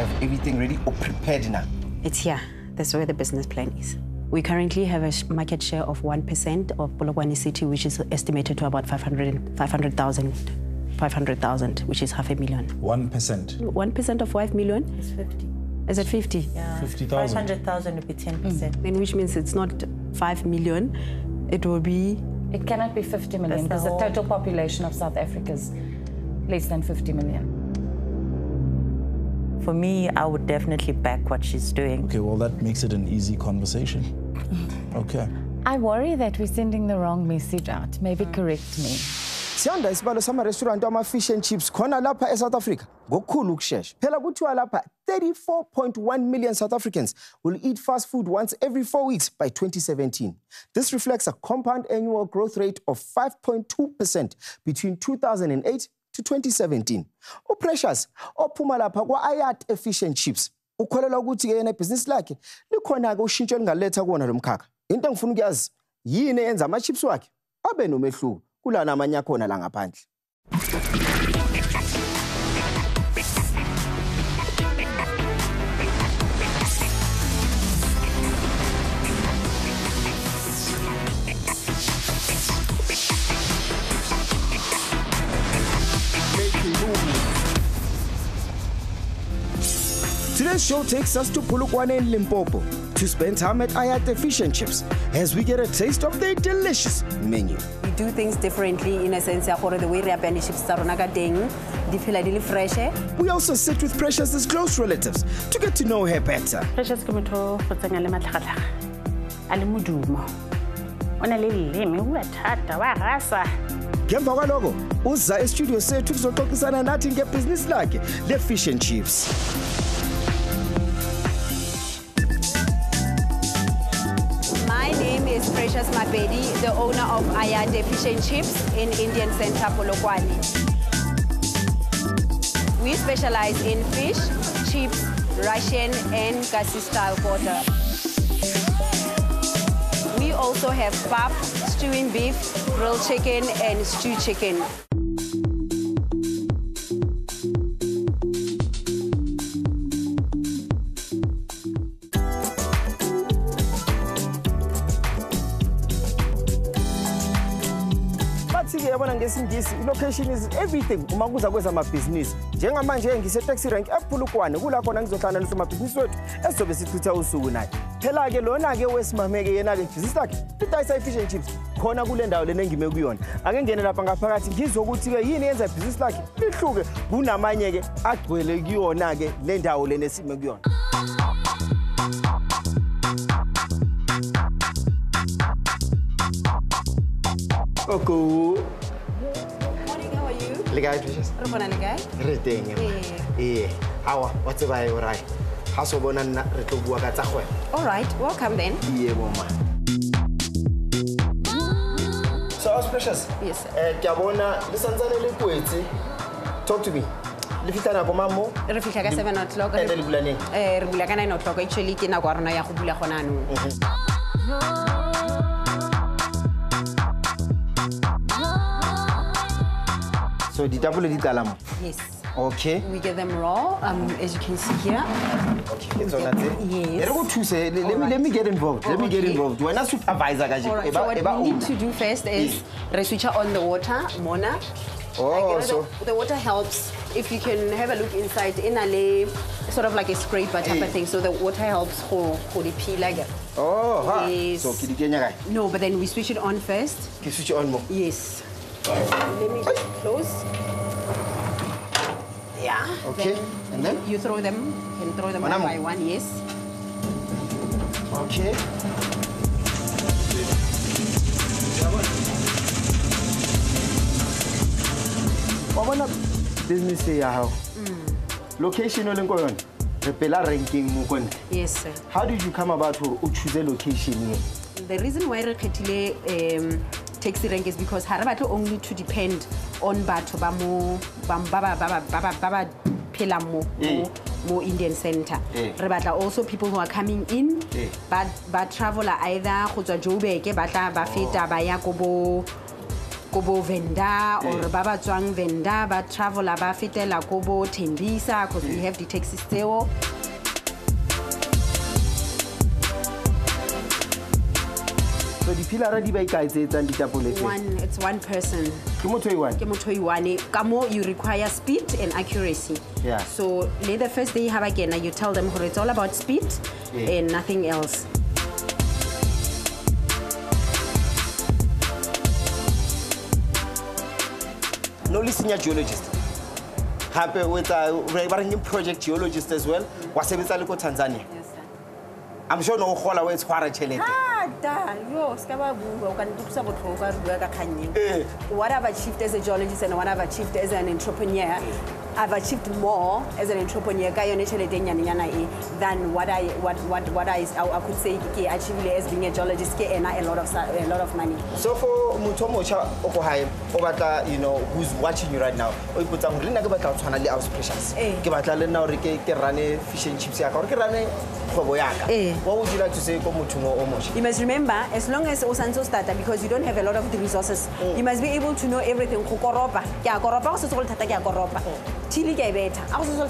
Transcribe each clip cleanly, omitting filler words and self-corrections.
have everything ready or prepared now? It's here. That's where the business plan is. We currently have a market share of 1% of Polokwane city, which is estimated to about 500,000, which is 500,000. 1%? 1% of 5 million? It's 50. Is it 50? Yeah. 50,000. 500,000 would be 10%. Then which means it's not 5 million, it will be... It cannot be 50 million because the total population of South Africa is less than 50 million. For me, I would definitely back what she's doing. Okay, well, that makes it an easy conversation. Okay. I worry that we're sending the wrong message out. Maybe correct me. Siyanda isibalo sama-restaurant ama-fish and chips khona lapha eSouth Africa ngokukhulu ukushesha. Phela kuthiwa lapha 34.1 million South Africans will eat fast food once every 4 weeks by 2017. This reflects a compound annual growth rate of 5.2% between 2008 to 2017. Precious ophuma lapha kwa-Ayateng fish and chips ukholelwa ukuthi ke yena ibhizinisi lakhe likhona-ke ushintsho elingaletha kuwona lo mkhakha. Into engifuna ukuyazi yini eyenza ama-chips wakhe abe nomehluko kulana amanye akhona la ngaphandle. Today's show takes us to Polokwane in Limpopo to spend time at Ayateng Fish and Chips as we get a taste of their delicious menu. We do things differently in a sense the way we appear chips they feel a little fresh. We also sit with Precious's close relatives to get to know her better. Precious kumitho fotsanga le matlhagatlhaga a le modumo ona le leme wa thata wa rasa. Ngemva kwaloko uza e-studio sethu kuzoxoxisana nathi ngebhizinisi lakhe le-fish and chips. My name is Precious Mapedi, the owner of Ayateng Fish and Chips in Indian Center, Polokwane. We specialize in fish, chips, Russian and Cushy style quarter. We also have pap, stewing beef, grilled chicken and stewed chicken. Location is everything uma kuza kweza amabhizinisi. Njengamanje ngise-taxi rank ePolokwane kula khona ngizohlangana nosomabhizinisi wethu esizobe sichitha usuku naye. Phela ke lona ke wesimameke yena ke ibhizinisi lakhe lidayisa fish and chips khona kule ndawo lena engime kuyona. Ake ngene lapha ngaphakathi ngizwe ukuthi ke yini yenza ibhizinisi lakhe lihluke kunamanye ke agcwele kuyona ke le ndawo lena esime kuyona. Okay. Morning, how are you? Legai, Precious. Reteng. Yeah. How? What's the way? Alright. How's your bonana? All right, welcome then. Yeah, mama. So, how's Precious? Yes, sir. Talk to me. Lifitana ko mamo? Re fihla ka 7 o'clock. And then bulaneng. Re bula ka 9 o'clock. Actually, ke na kwa rona ya go bula gona no. So the double di talam. Yes. Okay. We get them raw, as you can see here. Okay. It's on that. Yes. Let me get involved. Let me get involved. We're not supervisor, guys. Right. So what we need to do first is switch on the water, Mona. Oh, so the water helps. If you can have a look inside, in a sort of like a scraper type of thing. So the water helps for the peel like that. Oh, yes. So no, but then we switch it on first. Can switch it on more? Yes. Let me just close. Yeah. Okay. And then you throw them. You can throw them one by one. Yes. Okay. What business here? How? Location or Lincoln? Repela ranking mukon. Yes, sir. How did you come about to choose a location here? The reason why Rekhetile taxi rank is because harabato only to depend on bato bamo baba pela mo Indian center. Rebata also people who are coming in, but traveler either go tswa Joburg batla ba feta ba ya ko bo kobo Venda or Baba Zwang Venda, but travel ba fitela kobo Tembisa, because we have the taxi steo. So the pillar di ba ikaetsetsa ditapole tse. It's one person. Ke motho e one. Ke motho e one. Kamo you require speed and accuracy. Yeah. So the first day you have again, you tell them it's all about speed and nothing else. No, listen, you're geologist. Happy with a project geologist as well. Was it Tanzania? Yes, sir. I'm sure no whole away it's Chelete. What I've achieved as a geologist and what I've achieved as an entrepreneur, I've achieved more as an entrepreneur than what I could say achieved as being a geologist and a lot of money. So for Mutomocha Okohai, Obata, you know, who's watching you right now, we put some really about our precious. Kibatale now rane fish and chips or rane what would you like to say You must remember, as long as Osanso started, because you don't have a lot of the resources, you must be able to know everything. Chili beta. I was also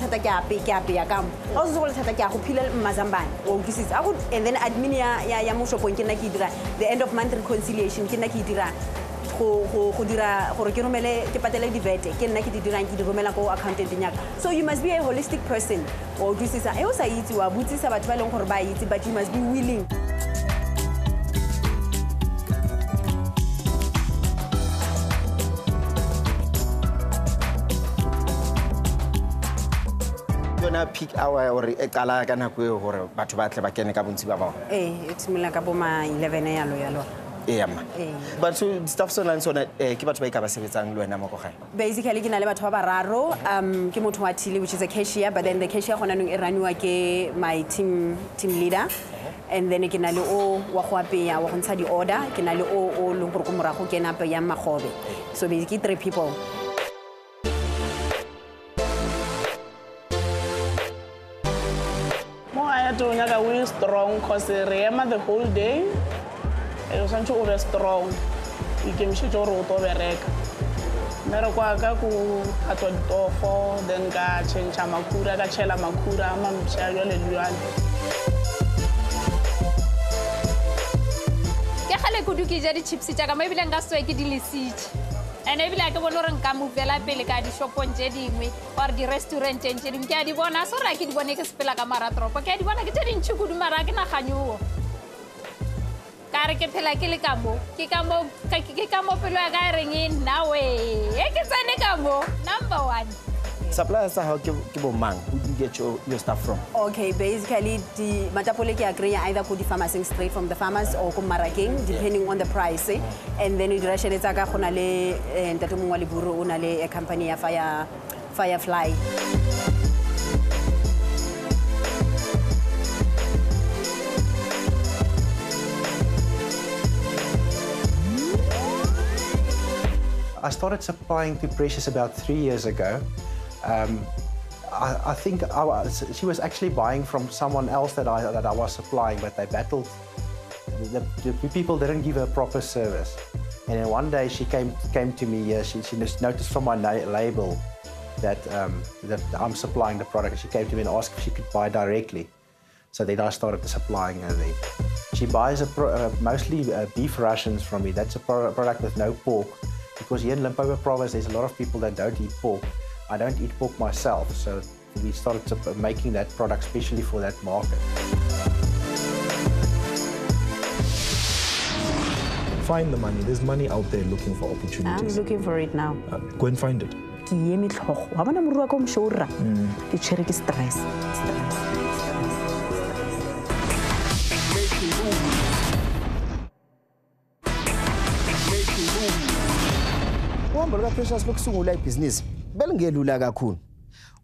and then adminia ya musho point the end of month reconciliation kinakidira so you must be a holistic person or this is but you must be willing. Peak hour or a kala kana ko hore batho ba tle ba kene ka bontsi ba ba. It's milaka bo ma 11 yalo. But so stuff so lan sona ke batho ba ikaba sebetsang le wena mo go gae. Basically ke na le batho ba bararo ke motho wa Thile which is a cashier, but then the cashier gona nong e raniwa ke my team leader. And then ke na le o wa go apeya wa go ntsha di order, ke na le o lo go morago ke na pe ya magobe. So basically 3 people. We're strong because the whole day. It was until we strong. We came to Roto Berek. Meraquaca, who had to do for then got change Makura, Gachela Makura, Mam Shayo Luan. Kahale kuduki jadi chips jaga maybe lenga sweki dilicit. And maybe like a Woloran Kamu Vela Pelica, the shop on Jedimi, or the restaurant and Jedim Cadibona, so like it when it is Pelacamara Tropa, Cadibona get in Chukudu Maragana Hanu. Caracapella Kilicambo, Kikamo Pelagaring in now way. Ekizanekamo, number 1. Suppliers are how man. Who do you get your stuff from? Okay, basically the Matapoleki agree either could the farmers straight from the farmers or Kumaraking, depending on the price. And then you Rashid Zaga Honale and Tatumwali Buru Unale, a company of Firefly. I started supplying to Precious about 3 years ago. I think she was actually buying from someone else that I was supplying, but they battled. The people didn't give her proper service. And then one day she came to me. She just noticed from my label that I'm supplying the product. She came to me and asked if she could buy directly. So then I started supplying her there. She buys mostly beef rations from me. That's a product with no pork. Because here in Limpopo province, there's a lot of people that don't eat pork. I don't eat pork myself, so we started making that product specially for that market. Find the money. There's money out there looking for opportunities. I'm looking for it now. Go and find it. Stress. Uhamba Precious lokusungula ibhizinisi belingelula kakhulu.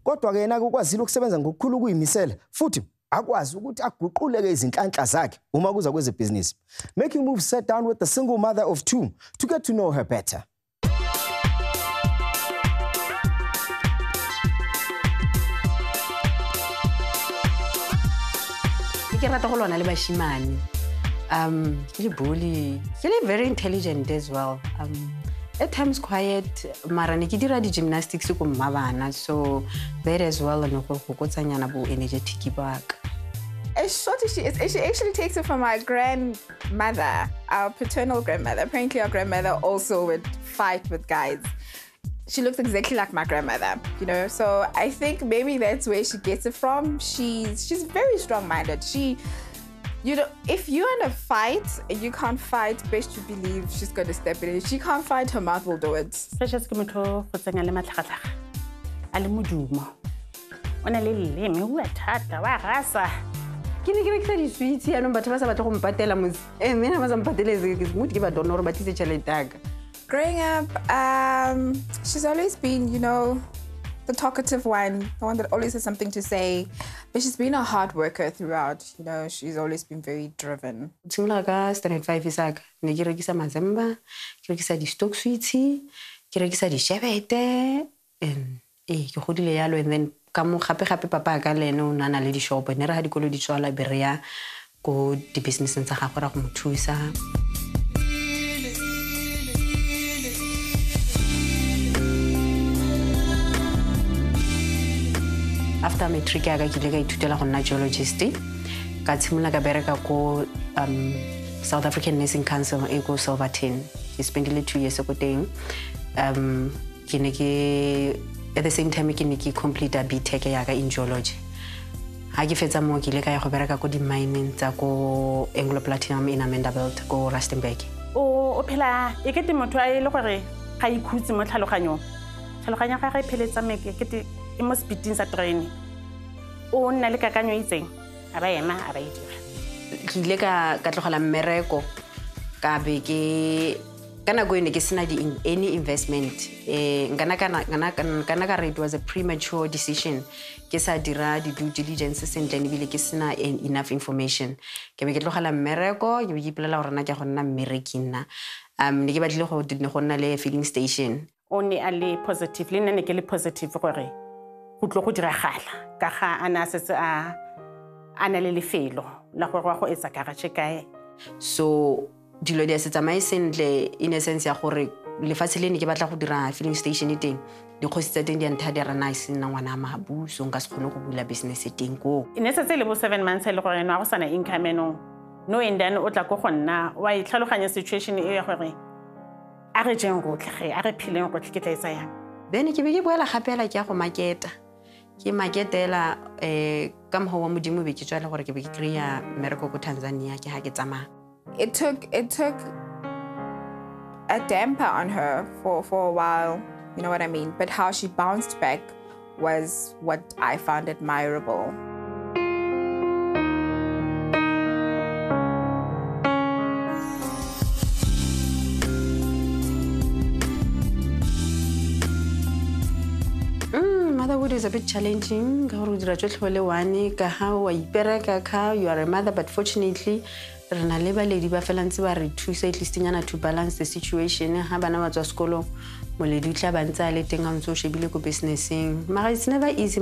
Kodwa ke yena ukwazile ukusebenza ngokukhulu kuyimisela futhi akwazi ukuthi aguquleke izinhlanhla zakhe uma kuza kweze business. Making Moves sat down with the single mother of 2 to get to know her better. Ke rata go lona le bashimane. Ke bully. Ke very intelligent as well. At times quiet, mara ne ke dira di gymnastics ko mmabana, so that as well no go gotsanyana bo energetic back. As short as she is, she actually takes it from my grandmother, our paternal grandmother. Apparently our grandmother also would fight with guys. She looks exactly like my grandmother, you know? So I think maybe that's where she gets it from. She's very strong-minded. You know, if you're in a fight and you can't fight, best you believe she's going to step in. If she can't fight, her mouth will do it. Precious ke motho go tsenya le matlhagatlhaga. A le modumo. Ona le leleme o a thata wa rasa. Ke ne ke rekisa di sweets ya no batho ba sa batla go mpatela motse. Nna ba sa mpatele ke mo ke ba dona gore ba tlise tšhelete taka. Growing up, she's always been, you know, the talkative one, the one that always has something to say. But she's been a hard worker throughout. You know, she's always been very driven. Tshimla ka standard 5 isaka. Ne ke rekisa mazemba, ke rekisa di stock sweets, ke rekisa di shebete, and ke godile yalo, and then ka mo gape papa ka leno o nana le di shop, ne re ha dikolo di tswala berea go di business tsa gagwe ra go mothusa. After matric I ke ile ka ithutela go nna geologist. Ka tshimola ka bereka ko South African Nursing Council e go Silverton. Ke spendile 2 years ko teng. Ke ne ke at the same time ke ne ke complete a B.Tech ya ka in geology. Ha ke fetsa mo ke ile ka ya go bereka ko di mining tsa ko Anglo Platinum in Amendabelt ko Rustenburg. O phela e ke motho a ile gore ga ikhutse mo tlhaloganyong. Tlhaloganya ga ga ipheletsa me ke e mo speeding sa train. O nna le kakanyo itseng a ba ema a ba idira. Ke ile ka tlogela mmereko ka be ke kana go ine ke sena di any investment ngana ka re it was a premature decision ke sa dira di due diligence sentle ne bile ke sena enough information ke be ke tlogela mmereko ke be ke ipelela gore na ke go nna mmerekina ne ke batlile go nna le filling station. O ne a le positive le nne ke le positive gore go tlo go diragala ka ga ana setse ana le lefelo la gore wa go etsa garage kae. So dilo di a se tsamaye sentle in essence ya gore lefatshe le ne ke batla go dira filling station teng di khositse teng di ntha di rana ise nna ngwana mahabu so nka se kgone go bula business teng go. Ine setse le bo 7 months le gore no go sana income no endane o tla go gonna wa itlhaloganya situation e ya gore a re jeng go tlhege a re phileng go tlheke tla isa yang. Then ke be ke boela gapela ke ya go marketa ke marketela ka mo wa modimo be ke tswela gore ke be ke kreya mmereko ko Tanzania ke ha ke tsamaya. It took a damper on her for a while, you know what I mean? But how she bounced back was what I found admirable. Motherhood is a bit challenging. You are a mother, but fortunately, to balance the situation. It's never easy.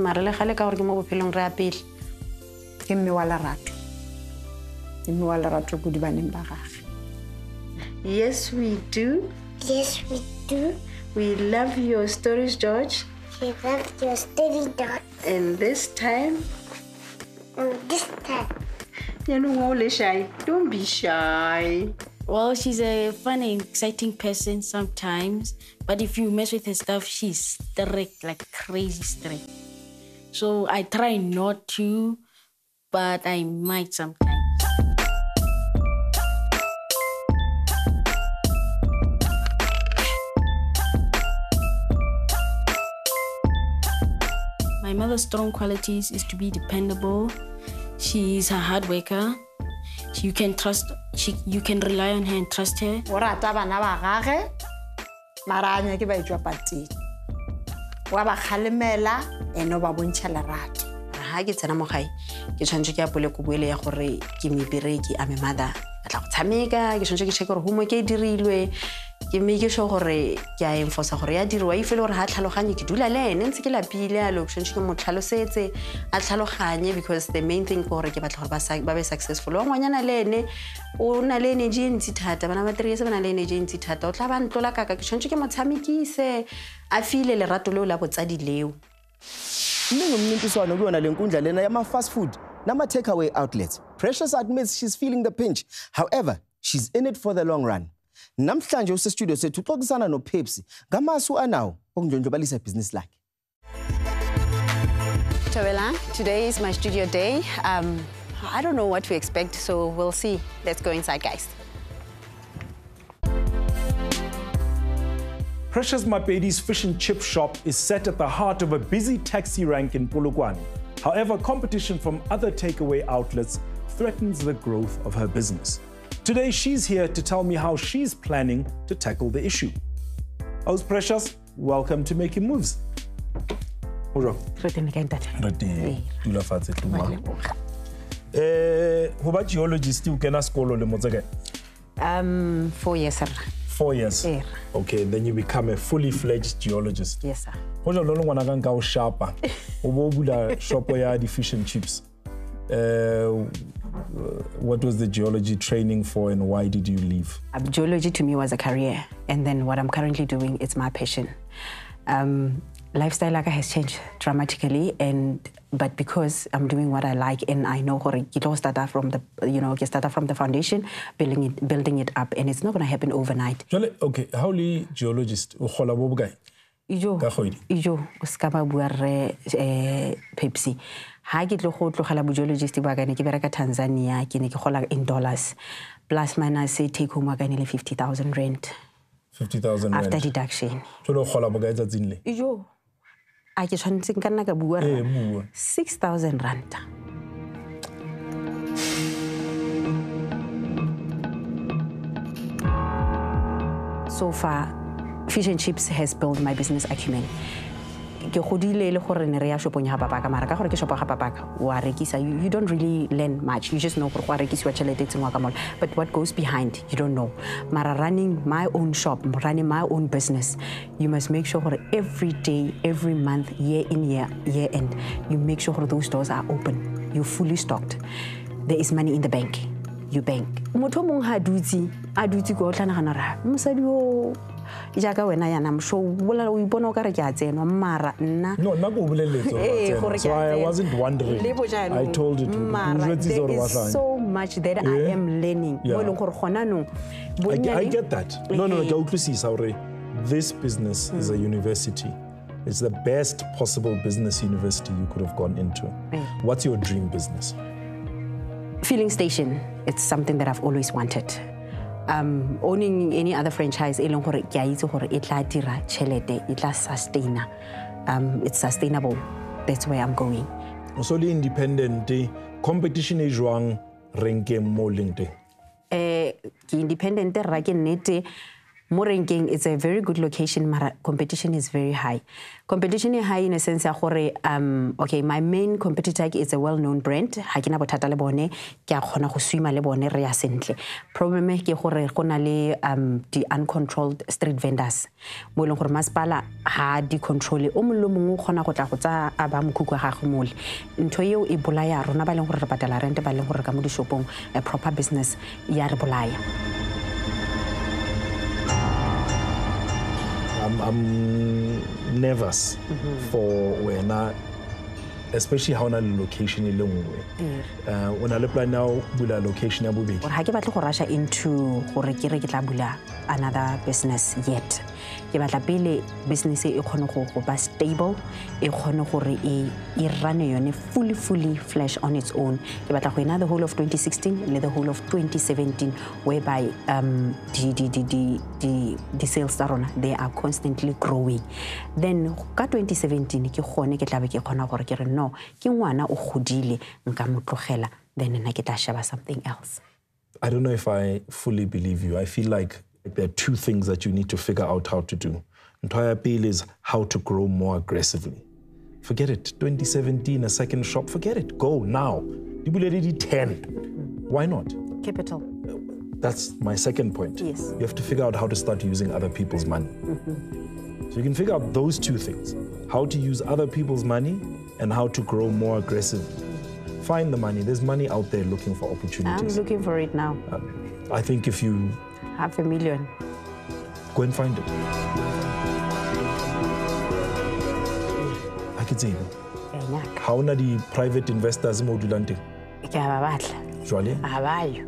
Yes, we do. Yes, we do. We love your stories, George. We love your story, George. And this time? This time. Don't be shy. Well, she's a fun and exciting person sometimes, but if you mess with her stuff, she's strict, like crazy strict. So I try not to, but I might sometimes. My mother's strong qualities is to be dependable. She's a hard worker. You can rely on her and trust her. Ha ke tsena mo gae ke tshwantse ke apole ko boele ya gore ke mebereki a me mother batla go tshameka ke tshwantse ke check gore homework e dirilwe ke make sure gore ke a enforce gore ya dirwa e fele gore ha tlhaloganye ke dula le ene ntse ke lapile a location ke mo tlhalosetse a tlhaloganye because the main thing gore ke batla gore ba be successful wa ngwanyana le ene o na le energy ntsi thata bana ba 3 years bana le energy ntsi thata o tla ba ntlola kaka ke tshwantse ke mo tshamekise a file le rato leo la botsadi leo Ngumncintiswano kuyona lenkundla lena yama fast food nama takeaway outlets. Precious admits she's feeling the pinch. However, she's in it for the long run. Namhlanje usestudio sethu uxoxisana no Pepsi ngamasu anawo okundlondlobalisa business lakhe. Tawela, today is my studio day. I don't know what to expect, so we'll see. Let's go inside, guys. Precious Mapedi's fish and chip shop is set at the heart of a busy taxi rank in Polokwane. However, competition from other takeaway outlets threatens the growth of her business. Today, she's here to tell me how she's planning to tackle the issue. How's Precious? Welcome to Making Moves. Bonjour. Hoba geologist you kena skolo le motseke? 4 years, sir. 4 years. Yeah. Okay, then you become a fully fledged geologist. Yes, sir. Hoja lo ngwana ka nka o shapa. O bo bula shop ya di fish and chips. What was the geology training for and why did you leave? Geology to me was a career, and then what I'm currently doing is my passion. Lifestyle has changed dramatically, but because I'm doing what I like and I know how to start from the foundation, building it up, and it's not going to happen overnight. Okay, how the geologist Ijo uskaba buare Pepsi. Ha ke tlo go tlogela bo geologist ba gane ke bereka Tanzania ke ne ke gola in dollars plus minus take home ga ne le 50,000 rand. 50,000 after deduction. Tlo gola bo ga etsatsing le. Ijo a ke tshwantse ka nna ka bua 6,000 rand. So far, fish and chips has built my business acumen. Ke godile le gore ne re ya shopong ya papa ka mara ka gore ke shopo ga papa ka wa rekisa you don't really learn much, you just know gore wa rekisiwa tšhelete tsengwa ka mall, but what goes behind you don't know. Mara running my own shop, running my own business, you must make sure gore every day, every month, year in year end, you make sure gore those doors are open, you're fully stocked, there is money in the bank, you bank. Motho mong ha dutsi go tla nagana ra mosadi o jaaka wena yana msho bola o ibona o ka re ke a tsenwa mara nna no nna go boleletso so I wasn't wondering. I told you there is so much that I am learning. I get that. No ke utlwisisa hore this business is a university. It's the best possible business university you could have gone into. What's your dream business? Filling station. It's something that I've always wanted. Owning any other franchise, it's sustainable. That's where I'm going. So the independent competition is wrong. Ranking more linked. Independent ranking more ranking is a very good location, but competition is very high. Competition is high in a sense that okay, my main competitor is a well-known brand. Hakina botata le bone, ke a khona go swima le bone re ya sentle. Problem ke gore gona le the uncontrolled street vendors. Mo leng gore masipala ha di control o mollo mongwe gona go tla go tsa aba mkhukwa ga go mole. Ntho eo e bolaya rona ba leng gore re patala rent ba leng gore ka mo di shopong a proper business ya re bolaya. I'm nervous for when especially how na location ile ngwe. When I plan now bula location ya bobedi. Ha ke batle go rusha into gore ke re ke tla bula another business yet. Ke batla pele business e khone go ba stable, e khone gore e run yone fully flesh on its own. Ke batla go ina the whole of 2016 le the whole of 2017 whereby the sales rona they are constantly growing. Then ka 2017 ke khone ke tlabe ke khona gore ke re no ke ngwana o godile nka motlogela then nna ke tla shaba something else. I don't know if I fully believe you. I feel like there are two things that you need to figure out how to do. Entire appeal is how to grow more aggressively. Forget it. 2017, a second shop, forget it. Go now. You already 10. Why not? Capital. That's my second point. Yes. You have to figure out how to start using other people's money. So you can figure out those two things, how to use other people's money and how to grow more aggressively. Find the money. There's money out there looking for opportunities. I'm looking for it now. I think if you... $500,000. Go and find it. I could say, how are the private investors mo dulante? Ke a ba batla. Jwale? A bayo.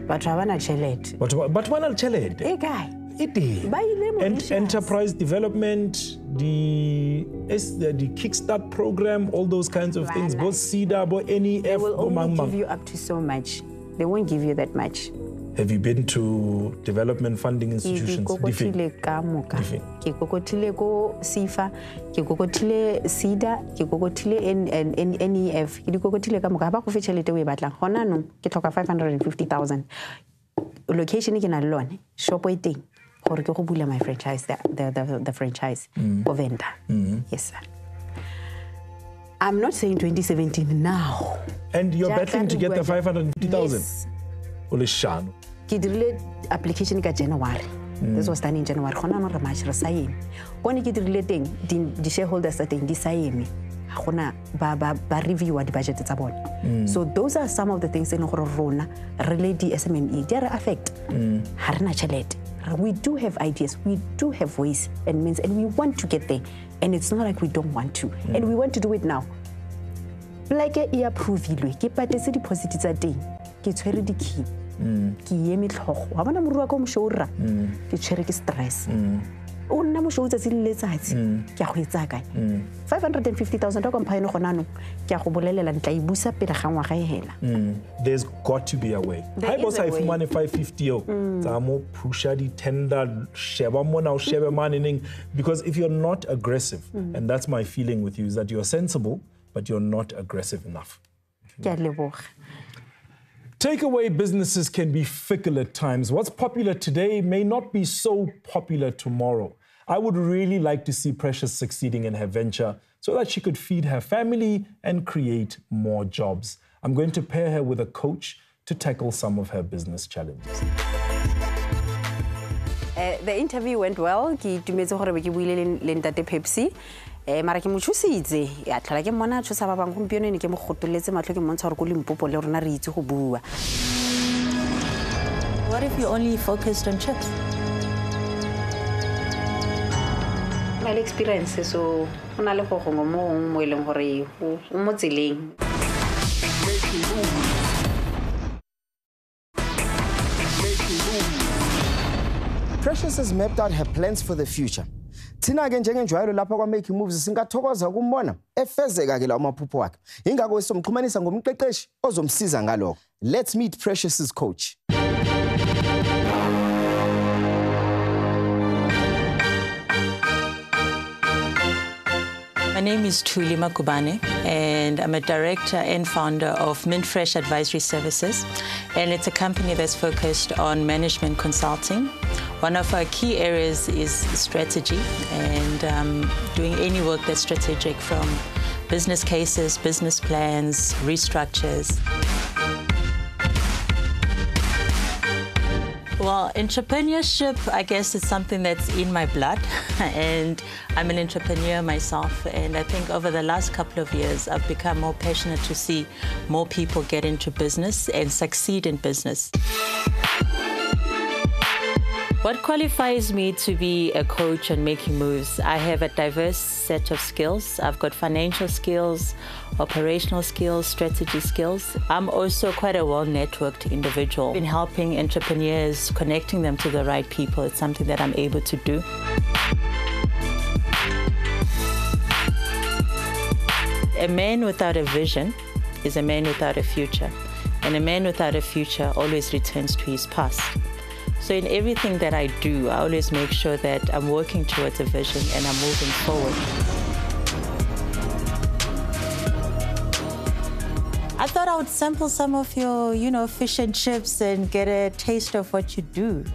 Batho ba bana tšhelete. But ba na le tšhelete. E kae? And enterprise development, the Kickstart program, all those kinds of things, both SEDA, both NEF. They will only give you up to so much. They won't give you that much. Have you been to development funding institutions? Ke kokotile ka moka. Ke kokotile ko SIFA, ke kokotile SEDA, ke kokotile NEF. Ke di kokotile ka moka. Ba go fe tšhelete o e batlang. Gona no ke tlhoka 550,000. Location ke na le lone, shop e teng. Gore ke go bula my franchise, the franchise go vendor. Yes, sir. I'm not saying 2017 now. And you're battling to get the 550,000? Yes. Oleshano. Ke dirile application ka January. This was done in January. Gona no re March re sign. Kone ke dirile teng, di shareholders tsa teng di sign. Gona ba review di budget tsa bona. So those are some of the things in gore rona re di SMME di re affect. Ha rena tšhelete. We do have ideas, we do have ways and means, and we want to get there. And it's not like we don't want to. And we want to do it now. Like e approvilwe, ke patetse deposit tsa teng. Ke tshwere di key. Ke eme tlhogo. Wa bona morua ko moshora. Ke tshwere ke stress. O nna mosho utsa le letsatsi. Ke a go etsa kae? 550,000 company gona no. Ke a go bolelela ntla e busa pele ga ngwaga e hela. There's got to be a way. There is a way. Money 550 yo. Tamo pusha di tender sheba mo na shebe money, because if you're not aggressive, and that's my feeling with you, is that you're sensible but you're not aggressive enough. Ke a leboga. Takeaway businesses can be fickle at times. What's popular today may not be so popular tomorrow. I would really like to see Precious succeeding in her venture so that she could feed her family and create more jobs. I'm going to pair her with a coach to tackle some of her business challenges. The interview went well. Ke tumetse gore ke buile le ntate Pepsi. Mara ke mo thusitse ya tlhala ke mona thusa ba bang gompieno ne ke mo gotoletse matlho ke montsha gore go Limpopo le rona re itse go bua. What if you only focused on chips? My experience so ona le go gongwe mo e leng gore o mo tseleng. Precious has mapped out her plans for the future. Thina ke njengenjwayelo lapha kwa Making Moves singathokoza ukumbona efezeka ke la amaphupho wakhe. Ingakho somxhumanisa ngomqeqeshi ozomsiza ngalokho. Let's meet Precious's coach. My name is Thuli Makubane, and I'm a director and founder of Mint Fresh Advisory Services, and it's a company that's focused on management consulting. One of our key areas is strategy and doing any work that's strategic, from business cases, business plans, restructures. Well, entrepreneurship, I guess, is something that's in my blood, and I'm an entrepreneur myself, and I think over the last couple of years, I've become more passionate to see more people get into business and succeed in business. What qualifies me to be a coach on Making Moves? I have a diverse set of skills. I've got financial skills, operational skills, strategy skills. I'm also quite a well-networked individual. In helping entrepreneurs, connecting them to the right people, it's something that I'm able to do. A man without a vision is a man without a future. And a man without a future always returns to his past. So in everything that I do, I always make sure that I'm working towards a vision and I'm moving forward. I thought I would sample some of your, fish and chips and get a taste of what you do.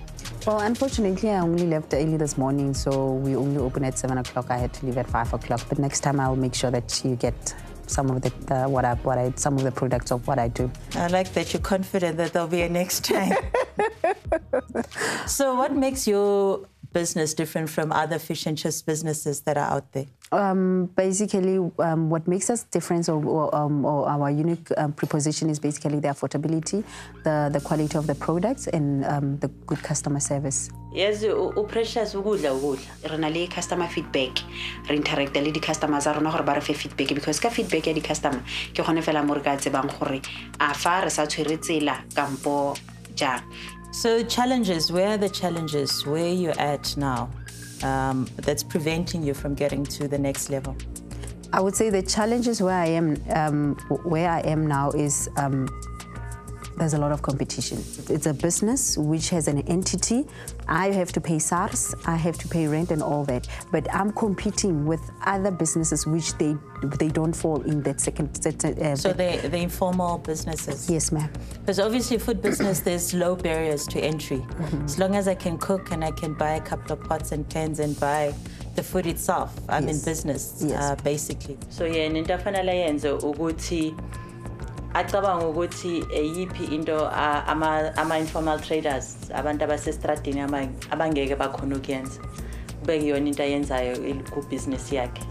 Well, unfortunately, I only left early this morning, so we only open at 7 o'clock. I had to leave at 5 o'clock. But next time, I'll make sure that you get some of some of the products of what I do. I like that you're confident that there'll be a next time. So what makes your business different from other fish and chips businesses that are out there? Basically, what makes us different or our unique proposition is basically the affordability, the quality of the products, and the good customer service. Yes, precious Renali customer feedback. Re interact le di customers a rona gore ba re fe feedback because ka feedback ya di customer ke gone fela mo re ka tsebang gore a fa re sa tshwere tsela kampo jang. So challenges, where are the challenges? Where are you at now that's preventing you from getting to the next level? I would say the challenges where I am now is there's a lot of competition. It's a business which has an entity. I have to pay SARS, I have to pay rent and all that. But I'm competing with other businesses which they don't fall in that second. So the informal businesses? Yes, ma'am. Because obviously food business, there's low barriers to entry. As long as I can cook and I can buy a couple of pots and pans and buy the food itself, I'm in business, basically. So yeah, nindafanele yenzo ukuthi acabanga ukuthi eyiphi into ama-informal traders abantu abasestradini abangeke bakhona ukuyenza kube kuyona into ayenzayo ku-business yakhe.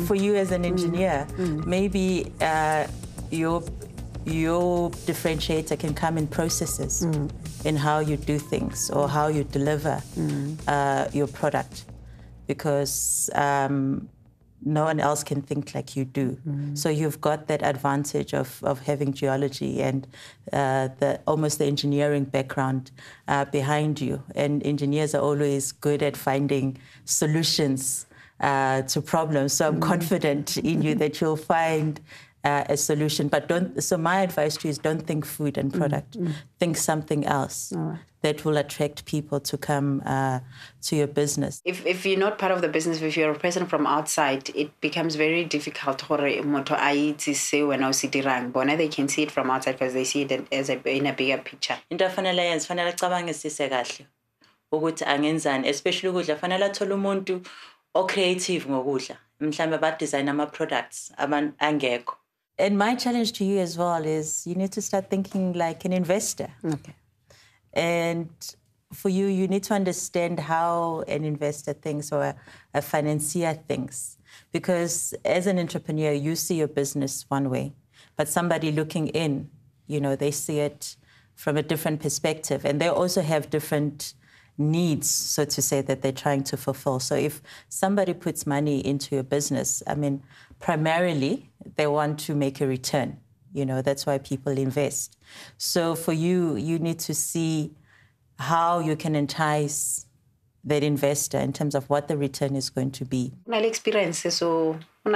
For you as an engineer, maybe your differentiator can come in processes, in how you do things or how you deliver your product, because no one else can think like you do. So you've got that advantage of having geology and almost the engineering background behind you. And engineers are always good at finding solutions to problems. So I'm confident in you that you'll find a solution. But so my advice to you is don't think food and product. Think something else that will attract people to come to your business. If you're not part of the business, if you're a person from outside, it becomes very difficult for moto to say when I see dirang. But they can see it from outside because they see it as in a bigger picture. Into fanele yenza fanele cabangisise kahle ukuthi angenzani, especially ukudla fanele athola umuntu o creative ngokudla. Mhlambe ba design ama products angekho. And my challenge to you as well is you need to start thinking like an investor. Okay. And for you, you need to understand how an investor thinks or a financier thinks. Because as an entrepreneur, you see your business one way, but somebody looking in, they see it from a different perspective. And they also have different needs, so to say, that they're trying to fulfill. So if somebody puts money into your business, primarily, they want to make a return. That's why people invest. So for you, you need to see how you can entice that investor in terms of what the return is going to be. Experience, so so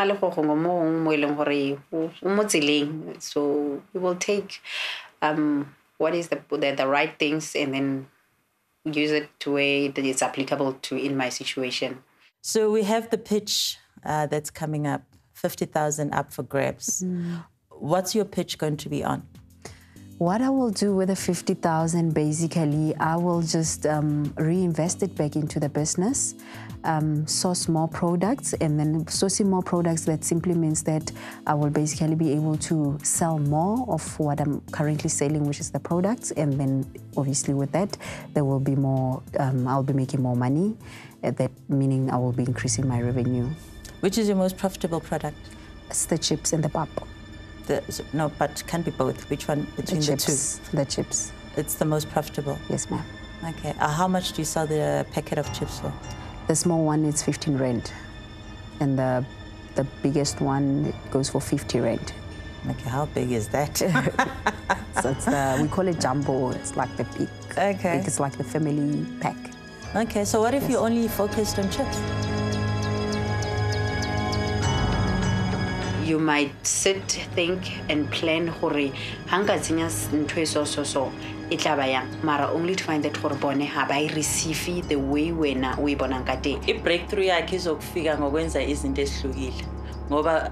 we will take what is the right things and then use it to a way that it's applicable to in my situation. So we have the pitch that's coming up, 50,000 up for grabs. What's your pitch going to be on? What I will do with the 50,000, basically, I will just reinvest it back into the business, source more products, and then sourcing more products, that simply means that I will basically be able to sell more of what I'm currently selling, which is the products, and then obviously with that, there will be more, I'll be making more money, that meaning I will be increasing my revenue. Which is your most profitable product? It's the chips and the pap. No, but can be both. Which one between the two? The chips. It's the most profitable? Yes, ma'am. Okay. How much do you sell the packet of chips for? The small one is 15 rand. And the biggest one goes for 50 rand. Okay, how big is that? So it's we call it jumbo. It's like the big. Okay. It's like the family pack. Okay, so what if you only focused on chips? You might sit, think, and plan hore hanga tsenya ntwe so itla yang mara only to find that hore bone ha ba receive the way wena we bonang ka teng. I-breakthrough yakhe izokufika ngokwenza izinto ezihlukile ngoba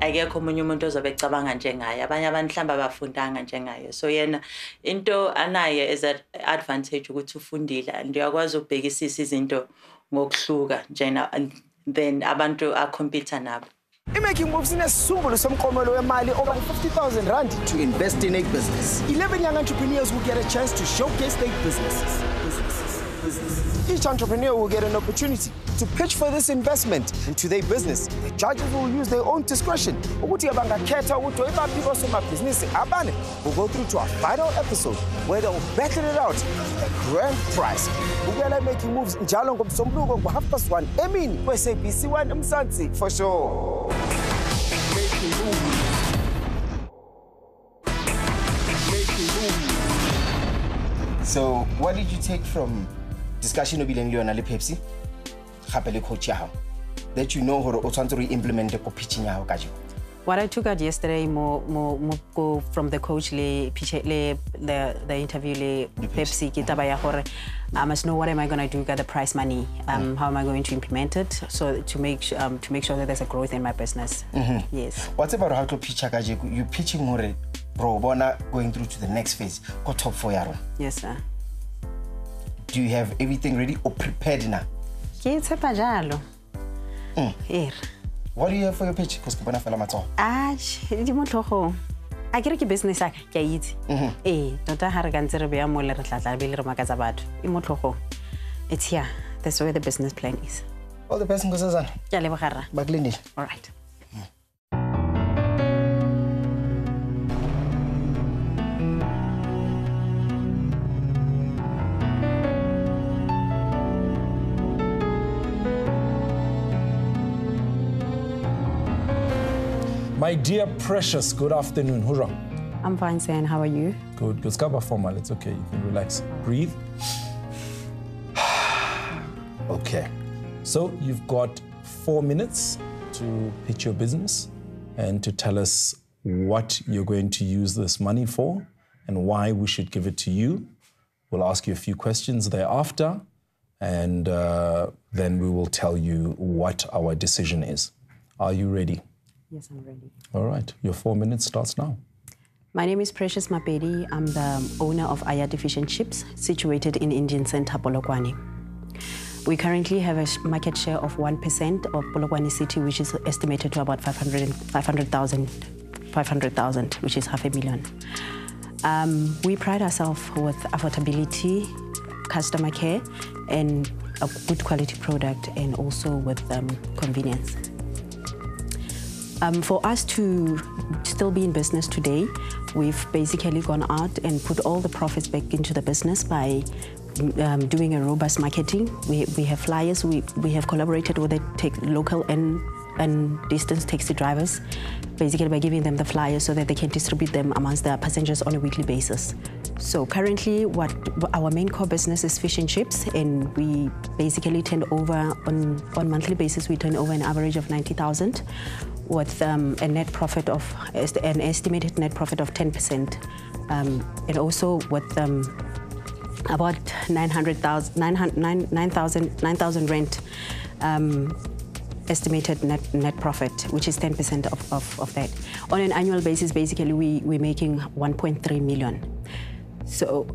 akekho omunye umuntu ozobe ecabanga njengaye, abanye abantu mhlamba abafundanga njengaye. So yena into anayo is that advantage ukuthi ufundile and uyakwazi ukubhekisisa izinto ngokuhluka njena, and then abantu compete nabo. Making moves in a sumble some mali over 50,000 rand to invest in a business. 11 young entrepreneurs will get a chance to showcase their businesses. Each entrepreneur will get an opportunity to pitch for this investment into their business. The judges will use their own discretion. We'll go through to a final episode where they'll battle it out for the grand prize. We're making moves in Jalong Somlugo 1:30 Emini for SABC 1 Mzansi for sure. So, what did you take from discussion of Pepsi? That you know how to implement the pitching. What I took out yesterday more from the coach the interview Pepsi I must know what am I going to do with the prize money, how am I going to implement it, so to make sure that there's a growth in my business. Yes. What's about how to pitch you pitching more going through to the next phase, go top 4 yaro? Yes, sir. Do you have everything ready or prepared now? What do you have for your pitch? Because I get a business. I eat. Don't have it's here. That's where the business plan is. All the best, Nkosazana. All right. My dear Precious, good afternoon. Hurrah. I'm fine, Sam. How are you? Good. Good. Skaba formal. It's okay. You can relax. Breathe. Okay. So you've got 4 minutes to pitch your business and to tell us what you're going to use this money for and why we should give it to you. We'll ask you a few questions thereafter, and then we will tell you what our decision is. Are you ready? Yes, I'm ready. All right. Your 4 minutes starts now. My name is Precious Mapedi. I'm the owner of Ayateng Fish and Chips, situated in Indian Center, Polokwane. We currently have a market share of 1% of Polokwane City, which is estimated to about 500,000, which is 500,000. We pride ourselves with affordability, customer care, and a good quality product, and also with convenience. For us to still be in business today, we've basically gone out and put all the profits back into the business by doing a robust marketing. We have flyers. We have collaborated with the local and distance taxi drivers, basically by giving them the flyers so that they can distribute them amongst their passengers on a weekly basis. So currently, our main core business is fish and chips, and we basically turn over on monthly basis. We turn over an average of 90,000. With a net profit of an estimated net profit of 10%, and also with about 9,000 rent estimated net profit, which is 10% of that. On an annual basis, basically we're making 1.3 million. So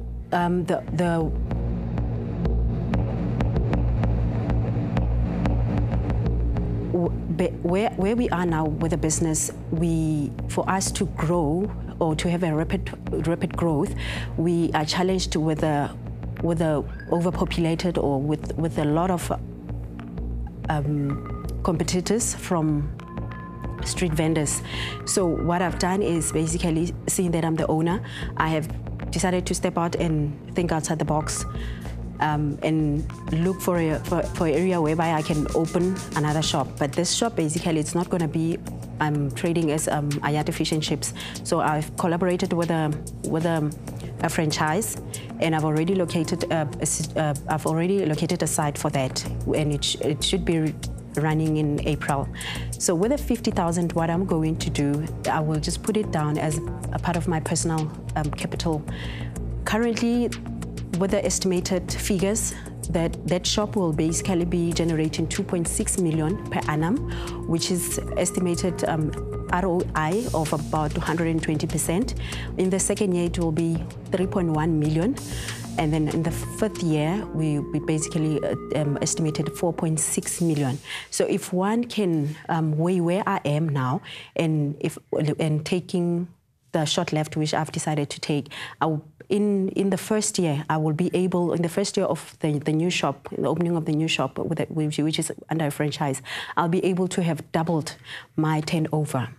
where we are now with the business, for us to grow or to have a rapid growth, we are challenged with a overpopulated or with a lot of competitors from street vendors. So what I've done is basically, seeing that I'm the owner, I have decided to step out and think outside the box. And look for an area whereby I can open another shop. But this shop, basically, it's not going to be trading as Ayateng Fish and Chips. So I've collaborated with a franchise, and I've already located a site for that, and it should be running in April. So with the 50,000, what I'm going to do, I will just put it down as a part of my personal capital. Currently, with the estimated figures, that shop will basically be generating 2.6 million per annum, which is estimated ROI of about 120%. In the second year, it will be 3.1 million. And then in the 5th year, we basically estimated 4.6 million. So if one can weigh where I am now, and taking the short left, which I've decided to take, in the first year, I will be able, in the first year of the new shop, the opening of the new shop, which is under a franchise, I'll be able to have doubled my turnover.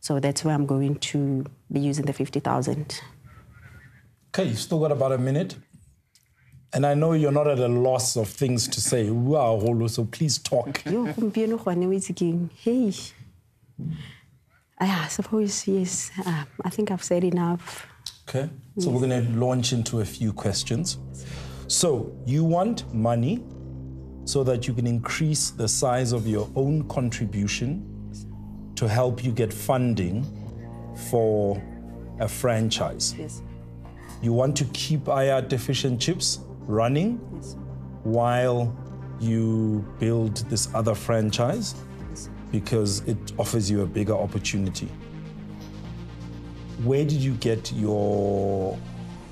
So that's where I'm going to be using the 50,000. Okay, you've still got about a minute. And I know you're not at a loss of things to say. Wow, so please talk. Hey. I suppose, yes. I think I've said enough. Okay, so we're going to launch into a few questions. So you want money so that you can increase the size of your own contribution to help you get funding for a franchise. Yes. You want to keep Ayateng Fish and Chips running while you build this other franchise because it offers you a bigger opportunity. Where did you get your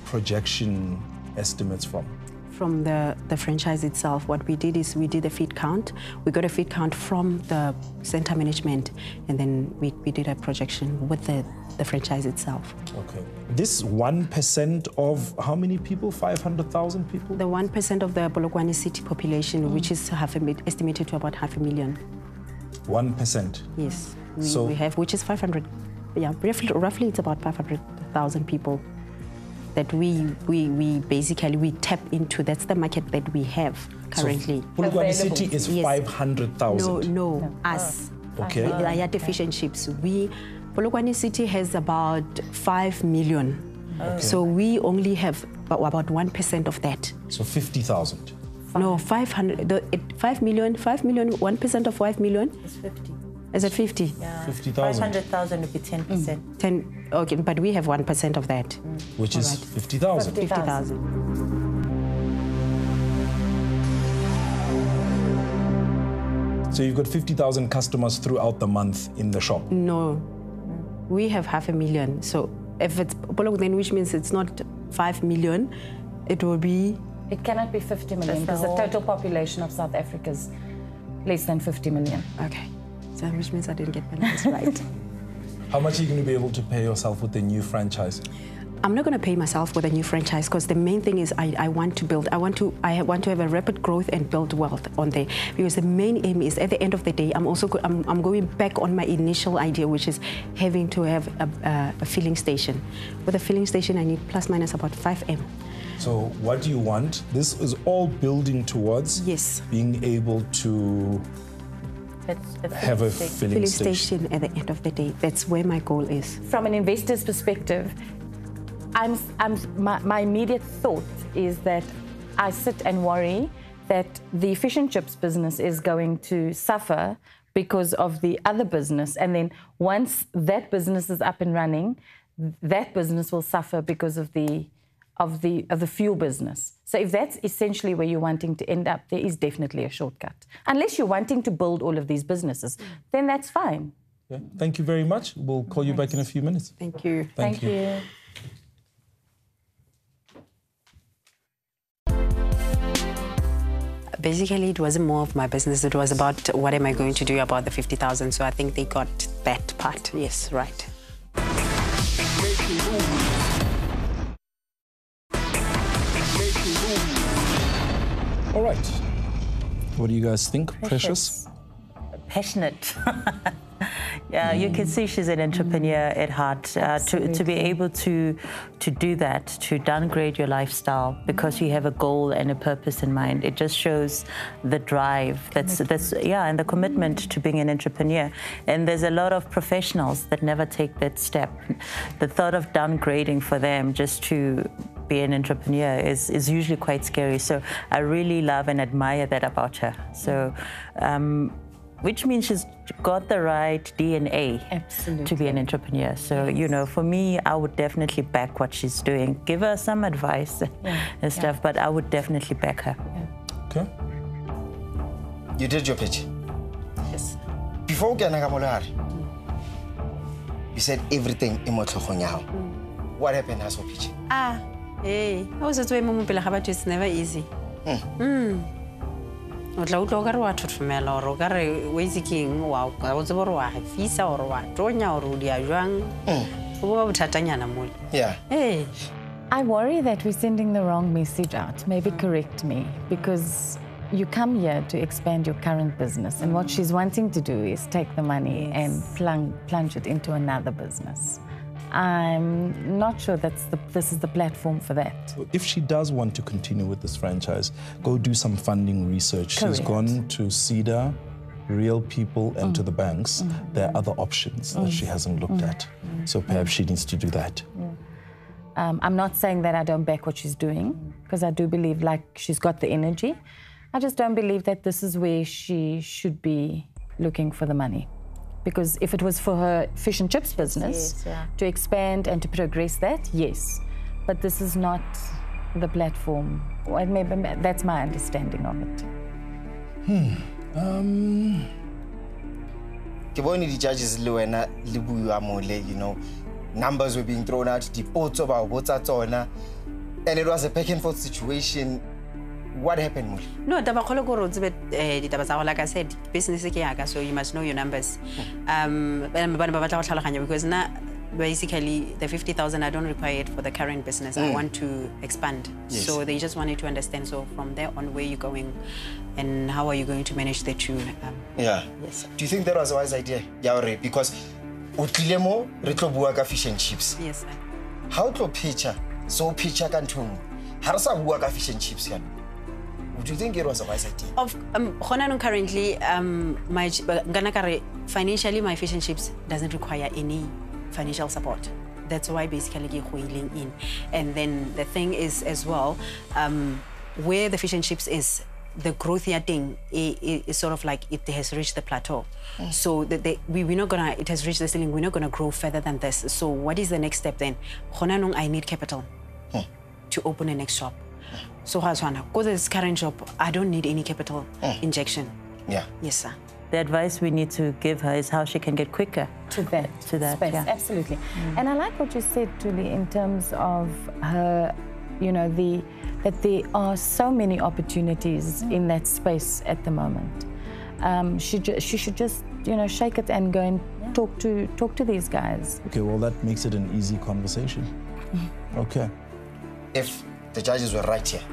projection estimates from? From the franchise itself. What we did is we did a feed count. We got a feed count from the center management, and then we did a projection with the franchise itself. Okay. This 1% of how many people? 500,000 people? The 1% of the Polokwane city population, which is estimated to about 500,000. 1%? Yes. We have, which is 500. Yeah, roughly it's about 500,000 people that we basically tap into. That's the market that we have currently. So Polokwane city is 500,000? No, us. Okay. Ayateng Fish and Chips. Polokwane city has about 5 million. Okay. So we only have about 1% of that. So 50,000? No, 500. 5 million, 1% of 5 million? It's 50. Is it 50? Yeah. 50,000. 500,000 would be 10%. 10, okay, but we have 1% of that. Which is 50,000. 50,000. So you've got 50,000 customers throughout the month in the shop? No, we have 500,000. So if it's Polokwane, which means it's not 5 million, it will be... It cannot be 50 million because the total population of South Africa is less than 50 million. Okay. So which means I didn't get my numbers right. How much are you going to be able to pay yourself with the new franchise? I'm not going to pay myself with a new franchise because the main thing is I want to build. I want to have a rapid growth and build wealth on there, because the main aim is at the end of the day I'm going back on my initial idea, which is having to have a filling station. With a filling station I need plus minus about 5M. So what do you want? This is all building towards being able to have a filling station at the end of the day. That's where my goal is. From an investor's perspective, my immediate thought is that I sit and worry that the fish and chips business is going to suffer because of the other business, and then once that business is up and running, that business will suffer because of the fuel business. So if that's essentially where you're wanting to end up, there is definitely a shortcut. Unless you're wanting to build all of these businesses, then that's fine. Yeah. Thank you very much. We'll call you back in a few minutes. Thank you. Thank you. Basically, it wasn't more of my business. It was about what am I going to do about the 50,000. So I think they got that part. Yes, right. All right. What do you guys think, Precious? Passionate. Yeah, you can see she's an entrepreneur at heart. To be able to do that, to downgrade your lifestyle because you have a goal and a purpose in mind, it just shows the drive. And the commitment to being an entrepreneur. And there's a lot of professionals that never take that step. The thought of downgrading for them just to be an entrepreneur is usually quite scary. So I really love and admire that about her. So. Which means she's got the right DNA to be an entrepreneur. So, you know, for me, I would definitely back what she's doing. Give her some advice and stuff, but I would definitely back her. Okay. You did your pitch? Yes. Before you said everything in Motlhogong. What happened as your pitch? Hey, I was at mo pele ga batho it's never easy. O tla utlo ka re wa thothomela or ka re we ziking wa o tsebo re wa fisa or wa tonya or o dia jwang. O ba bothatanyana mo. Yeah. Hey. I worry that we're sending the wrong message out. Maybe correct me, because you come here to expand your current business, and what she's wanting to do is take the money and plunge it into another business. I'm not sure this is the platform for that. If she does want to continue with this franchise, go do some funding research. Correct. She's gone to CEDA, Real People, and to the banks. There are other options that she hasn't looked at. So perhaps she needs to do that. I'm not saying that I don't back what she's doing, because I do believe like she's got the energy. I just don't believe that this is where she should be looking for the money. Because if it was for her fish and chips business, to expand and to progress that, yes. But this is not the platform. Well, maybe that's my understanding of it. The judges, you know, numbers were being thrown out, reports about what's at on, and it was a back and forth situation. What happened? No, like I said, business is so you must know your numbers. Because now, basically, the 50,000 I don't require it for the current business. I want to expand. Yes. So they just wanted to understand. So from there on, where you're going, and how are you going to manage the two? Yeah. Yes. Do you think that was a wise idea, Yaore? Because utlilemo retlo bua ka fish and chips. Yes, sir. How to picture? So picture kantung. How sa bua ka fish and chips yan? Do you think it was a wise idea? Of currently, financially, my fish and chips doesn't require any financial support. That's why basically get wheeling in. And then the thing is as well, where the fish and chips is, the growth thing is sort of like it has reached the plateau. So we're not gonna, it has reached the ceiling, we're not gonna grow further than this. So what is the next step then? I need capital to open a next shop. So because this current job, I don't need any capital injection. Yeah. Yes, sir. The advice we need to give her is how she can get quicker to that space. Yeah. Absolutely. And I like what you said, Tuli, in terms of her, you know, that there are so many opportunities in that space at the moment. She should just, you know, shake it and go and talk to these guys. Okay, well, that makes it an easy conversation. Okay. If the judges were right here,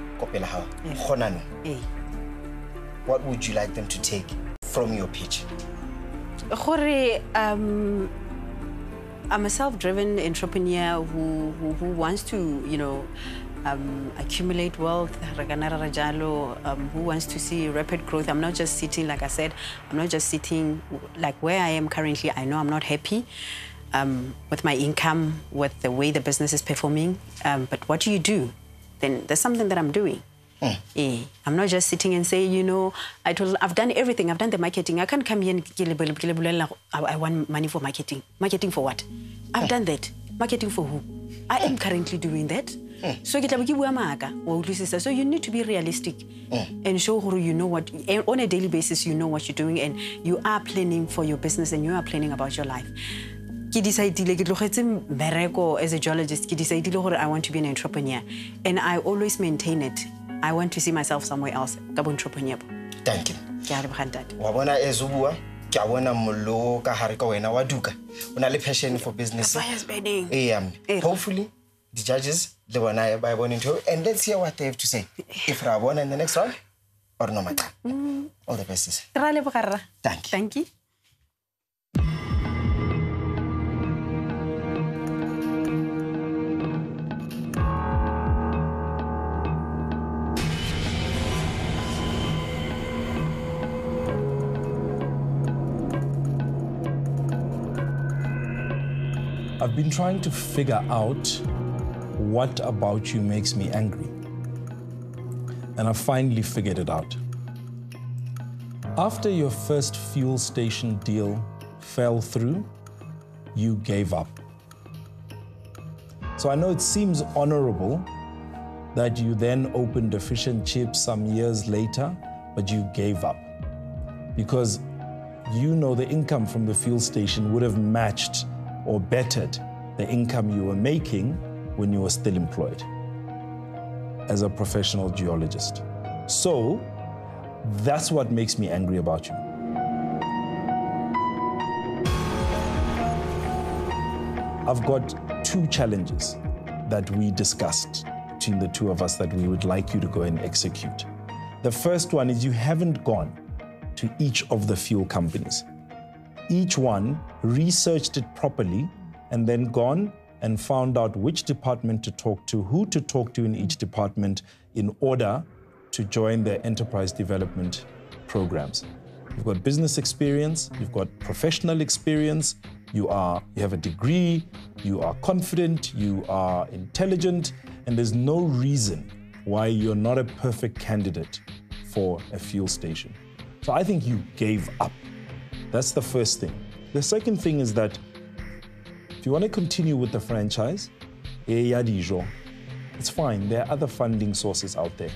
what would you like them to take from your pitch? I'm a self-driven entrepreneur who wants to, you know, accumulate wealth, who wants to see rapid growth. I'm not just sitting, like I said, I'm not just sitting like where I am currently. I know I'm not happy with my income, with the way the business is performing. But what do you do? Then there's something that I'm doing. I'm not just sitting and say, you know, I've done everything. I've done the marketing. I can't come here and I want money for marketing. Marketing for what? I've done that. Marketing for who? I am currently doing that. So you need to be realistic and show her you know what, on a daily basis, you know what you're doing and you are planning for your business and you are planning about your life. As a geologist, I want to be an entrepreneur. And I always maintain it. I want to see myself somewhere else. Thank you. Wabona ezubua, kiawona molo ka harika wena waduka. Una le passion for business. Hopefully, the judges they wanna buy one into and let's hear what they have to say. If Rabona in the next round or no matter. All the best. Thank you. Thank you. I've been trying to figure out what about you makes me angry. And I finally figured it out. After your first fuel station deal fell through, you gave up. So I know it seems honorable that you then opened a fish and chips some years later, but you gave up. Because you know the income from the fuel station would have matched or bettered the income you were making when you were still employed. as a professional geologist. So that's what makes me angry about you. I've got 2 challenges that we discussed between the 2 of us that we would like you to go and execute. The first one is you haven't gone to each of the fuel companies. Each one researched it properly and then gone and found out which department to talk to, who to talk to in each department in order to join their enterprise development programs. You've got business experience, you've got professional experience, you have a degree, you are confident, you are intelligent, and there's no reason why you're not a perfect candidate for a fuel station. So I think you gave up. That's the first thing. The second thing is that if you want to continue with the franchise, it's fine. There are other funding sources out there.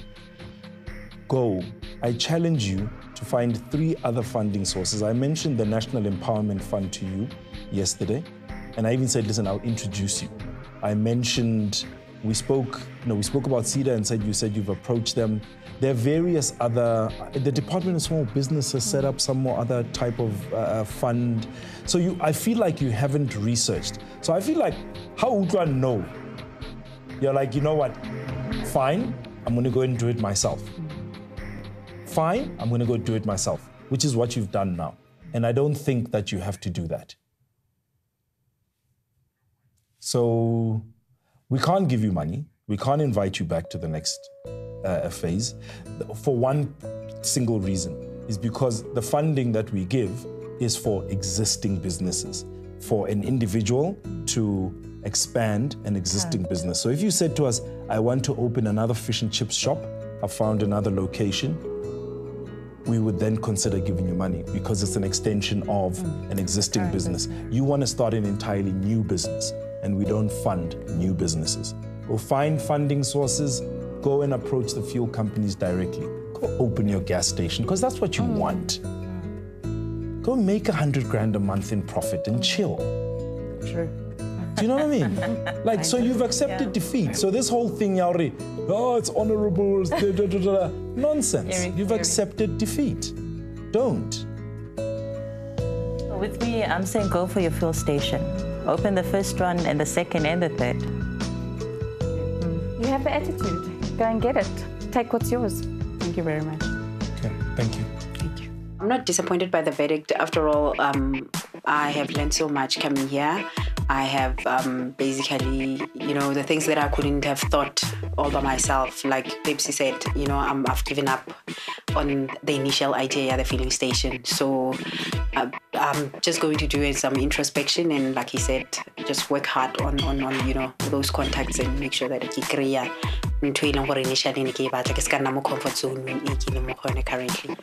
Go. I challenge you to find 3 other funding sources. I mentioned the National Empowerment Fund to you yesterday, and I even said, listen, I'll introduce you. I mentioned, we spoke about CEDA and you said you've approached them. There are various other, the Department of Small Business has set up some more other type of fund. So I feel like you haven't researched. So I feel like, how would one know? You're like, you know what, fine, I'm gonna go and do it myself. Fine, I'm gonna go do it myself, which is what you've done now. And I don't think that you have to do that. So we can't give you money. We can't invite you back to the next phase for one single reason, is because the funding that we give is for existing businesses, for an individual to expand an existing business. So if you said to us, I want to open another fish and chips shop, I found another location, we would then consider giving you money because it's an extension of an existing business. You want to start an entirely new business, and we don't fund new businesses. We'll find funding sources, go and approach the fuel companies directly. Go open your gas station, because that's what you want. Go make 100 grand a month in profit and chill. True. Do you know what I mean? Like, so you've accepted defeat. So this whole thing, Yauri, oh, it's honorable, nonsense. You've accepted defeat. Don't. With me, I'm saying go for your fuel station. Open the first one and the second and the third. You have the attitude. Go and get it. Take what's yours. Thank you very much. Okay, thank you. Thank you. I'm not disappointed by the verdict. After all, I have learned so much coming here. I have basically, the things that I couldn't have thought all by myself. Like Pepsi said, I've given up on the initial idea at the filling station. So I'm just going to do some introspection and, like he said, just work hard on those contacts and make sure that I create ntho e leng gore initially ne ke e batla ke se ka nna mo comfort zone e ke leng mo go yone currently.